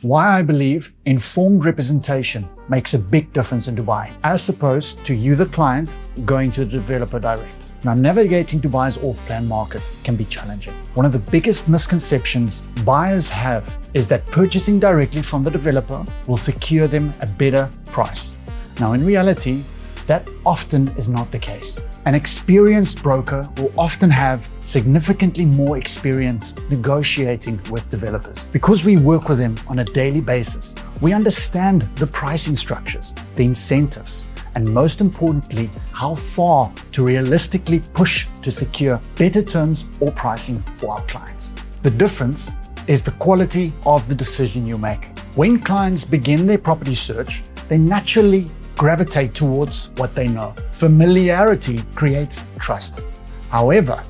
why I believe informed representation makes a big difference in Dubai, as opposed to you, the client, going to the developer direct. Now, navigating Dubai's off-plan market can be challenging. One of the biggest misconceptions buyers have is that purchasing directly from the developer will secure them a better price. Now, in reality, that often is not the case. An experienced broker will often have significantly more experience negotiating with developers. Because we work with them on a daily basis, we understand the pricing structures, the incentives, and most importantly, how far to realistically push to secure better terms or pricing for our clients. The difference is the quality of the decision you make. When clients begin their property search, they naturally gravitate towards what they know. Familiarity creates trust. However,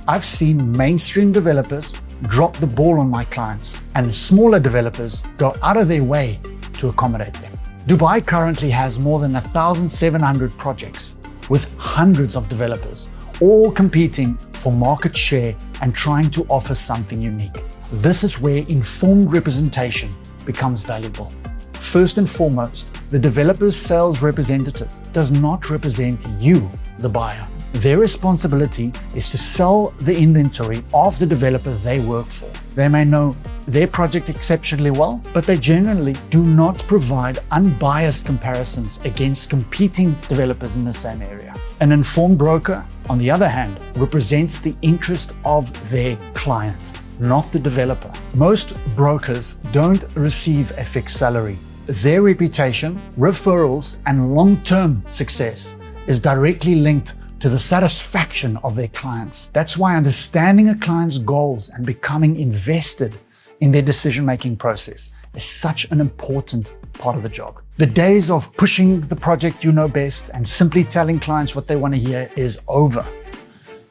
I've seen mainstream developers drop the ball on my clients, and smaller developers go out of their way to accommodate them. Dubai currently has more than 1,700 projects with hundreds of developers, all competing for market share and trying to offer something unique. This is where informed representation becomes valuable. First and foremost, the developer's sales representative does not represent you, the buyer. Their responsibility is to sell the inventory of the developer they work for. They may know their project exceptionally well, but they generally do not provide unbiased comparisons against competing developers in the same area. An informed broker, on the other hand, represents the interest of their client, not the developer. Most brokers don't receive a fixed salary. Their reputation, referrals, and long-term success is directly linked to the satisfaction of their clients. That's why understanding a client's goals and becoming invested in their decision-making process is such an important part of the job. The days of pushing the project you know best and simply telling clients what they want to hear is over.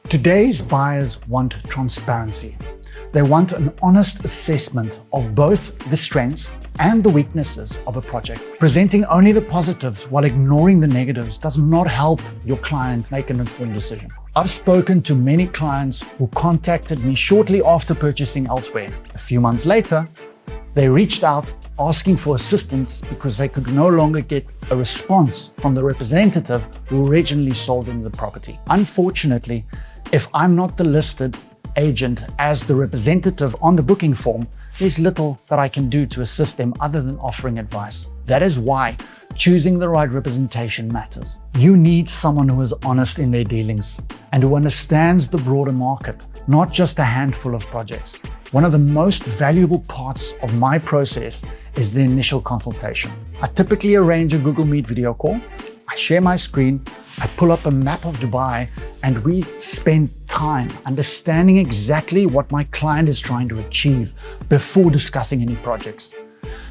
Today's buyers want transparency. They want an honest assessment of both the strengths and the weaknesses of a project. Presenting only the positives while ignoring the negatives does not help your client make an informed decision. I've spoken to many clients who contacted me shortly after purchasing elsewhere. A few months later, they reached out asking for assistance because they could no longer get a response from the representative who originally sold them the property. Unfortunately, if I'm not the listed agent as the representative on the booking form, there's little that I can do to assist them other than offering advice. That is why choosing the right representation matters. You need someone who is honest in their dealings and who understands the broader market, not just a handful of projects. One of the most valuable parts of my process is the initial consultation. I typically arrange a Google Meet video call. I share my screen, I pull up a map of Dubai, and we spend time understanding exactly what my client is trying to achieve before discussing any projects.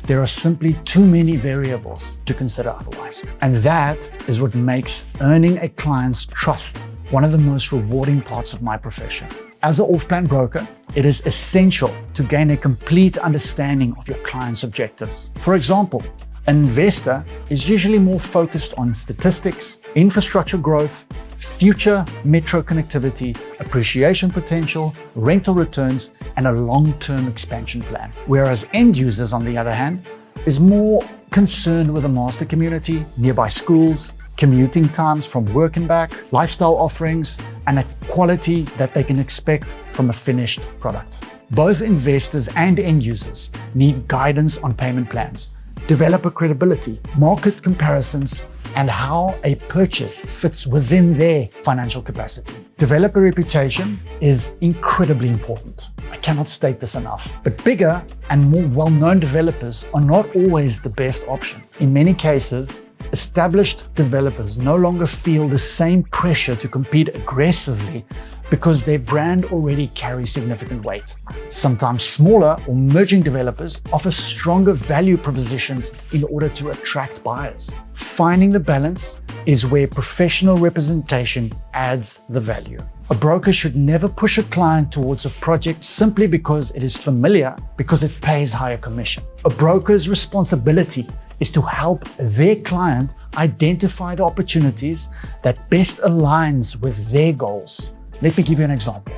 There are simply too many variables to consider otherwise. And that is what makes earning a client's trust one of the most rewarding parts of my profession. As an off-plan broker, it is essential to gain a complete understanding of your client's objectives. For example, an investor is usually more focused on statistics, infrastructure growth, future metro connectivity, appreciation potential, rental returns, and a long-term expansion plan. Whereas end users, on the other hand, is more concerned with the master community, nearby schools, commuting times from work and back, lifestyle offerings, and a quality that they can expect from a finished product. Both investors and end users need guidance on payment plans, developer credibility, market comparisons, and how a purchase fits within their financial capacity. Developer reputation is incredibly important. I cannot state this enough. But bigger and more well-known developers are not always the best option. In many cases, established developers no longer feel the same pressure to compete aggressively because their brand already carries significant weight. Sometimes smaller or emerging developers offer stronger value propositions in order to attract buyers. Finding the balance is where professional representation adds the value. A broker should never push a client towards a project simply because it is familiar, because it pays higher commission. A broker's responsibility is to help their client identify the opportunities that best aligns with their goals. Let me give you an example.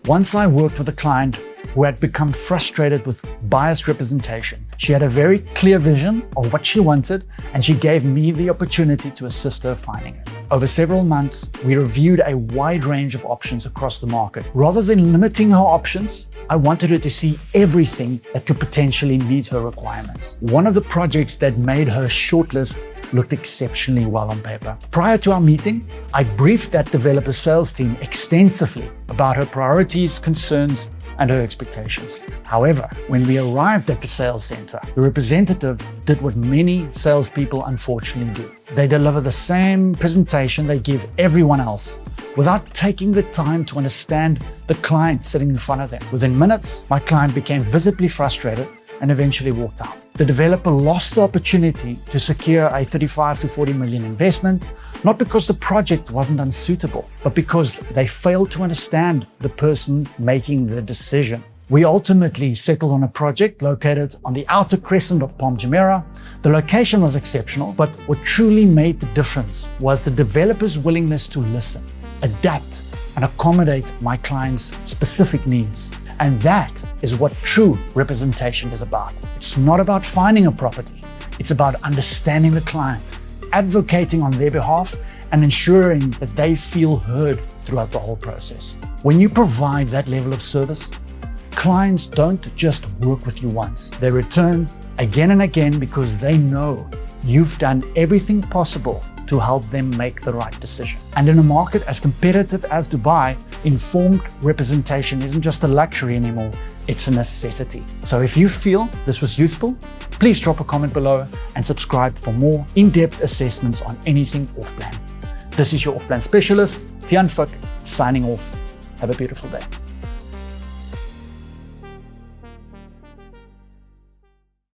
Once I worked with a client who had become frustrated with biased representation. She had a very clear vision of what she wanted, and she gave me the opportunity to assist her finding it. Over several months, we reviewed a wide range of options across the market. Rather than limiting her options, I wanted her to see everything that could potentially meet her requirements. One of the projects that made her shortlist looked exceptionally well on paper. Prior to our meeting, I briefed that developer sales team extensively about her priorities, concerns, and her expectations. However, when we arrived at the sales center, the representative did what many salespeople unfortunately do. They deliver the same presentation they give everyone else without taking the time to understand the client sitting in front of them. Within minutes, my client became visibly frustrated and eventually walked out. The developer lost the opportunity to secure a 35 to 40 million investment, not because the project wasn't unsuitable, but because they failed to understand the person making the decision. We ultimately settled on a project located on the outer Crescent of Jumeirah. The location was exceptional, but what truly made the difference was the developer's willingness to listen, adapt, and accommodate my client's specific needs. And that is what true representation is about. It's not about finding a property. It's about understanding the client, advocating on their behalf, and ensuring that they feel heard throughout the whole process. When you provide that level of service, clients don't just work with you once. They return again and again because they know you've done everything possible to help them make the right decision. And in a market as competitive as Dubai, informed representation isn't just a luxury anymore, it's a necessity. So if you feel this was useful, please drop a comment below and subscribe for more in-depth assessments on anything off-plan. This is your off-plan specialist, Tian Fick, signing off. Have a beautiful day.